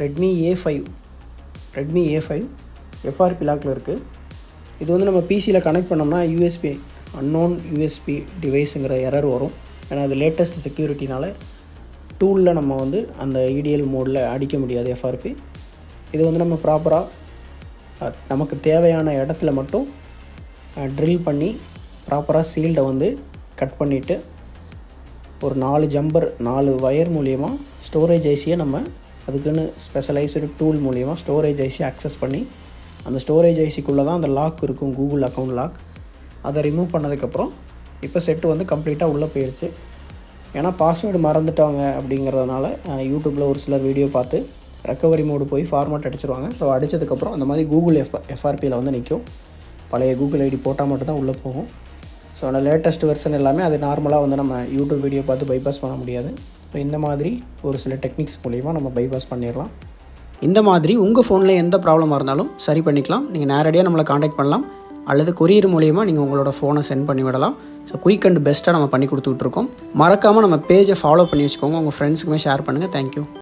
Redmi A5 FRP லாக்கில் இருக்குது. இது வந்து நம்ம பிசியில் கனெக்ட் பண்ணோம்னா அன்னோன் யூஎஸ்பி டிவைஸுங்கிற எரர் வரும். ஏன்னா அது லேட்டஸ்ட் செக்யூரிட்டினால் டூலில் நம்ம வந்து அந்த EDL மோடில் அடிக்க முடியாது எஃப்ஆர்பி. இது வந்து நம்ம ப்ராப்பராக நமக்கு தேவையான இடத்துல மட்டும் ட்ரில் பண்ணி ப்ராப்பராக சீல்டை வந்து கட் பண்ணிவிட்டு ஒரு 4 வயர் மூலிமா ஸ்டோரேஜ் ஐசியை நம்ம அதுக்குன்னு ஸ்பெஷலைஸ்டு டூல் மூலிமா ஸ்டோரேஜ் ஐசி அக்சஸ் பண்ணி அந்த ஸ்டோரேஜ் ஐசிக்குள்ளே தான் அந்த லாக் இருக்கும், கூகுள் அக்கௌண்ட் லாக். அதை ரிமூவ் பண்ணதுக்கப்புறம் இப்போ செட்டு வந்து கம்ப்ளீட்டாக உள்ளே போயிடுச்சு. ஏன்னா பாஸ்வேர்டு மறந்துட்டாங்க அப்படிங்கிறதுனால யூடியூப்பில் ஒரு சிலர் வீடியோ பார்த்து ரெக்கவரி மோடு போய் ஃபார்மேட் அடிச்சிருவாங்க. ஸோ அடித்ததுக்கப்புறம் அந்த மாதிரி கூகுள் எஃப்ஆர்பியில் வந்து நிற்கும். பழைய கூகுள் ஐடி போட்டால் மட்டும்தான் உள்ளே போகும். ஸோ அந்த லேட்டஸ்ட் வெர்ஷன் எல்லாமே அது நார்மலாக வந்து நம்ம யூடியூப் வீடியோ பார்த்து பைபாஸ் பண்ண முடியாது. ஸோ இந்த மாதிரி ஒரு சில டெக்னிக்ஸ் மூலிமா நம்ம பைபாஸ் பண்ணிடலாம். இந்த மாதிரி உங்கள் ஃபோனில் எந்த ப்ராப்ளமாக இருந்தாலும் சரி பண்ணிக்கலாம். நீங்கள் நேரடியாக நம்மளை காண்டாக்ட் பண்ணலாம், அல்லது கொரியர் மூலிமா நீங்கள் உங்களோட ஃபோனை சென்ட் பண்ணி விடலாம். ஸோ குயிக் அண்ட் பெஸ்ட்டாக நம்ம பண்ணி கொடுத்துட்ருக்கோம். மறக்காமல் நம்ம பேஜை ஃபாலோ பண்ணி வச்சுக்கோங்க. உங்கள் ஃப்ரெண்ட்ஸுக்குமே ஷேர் பண்ணுங்கள். தேங்க்யூ.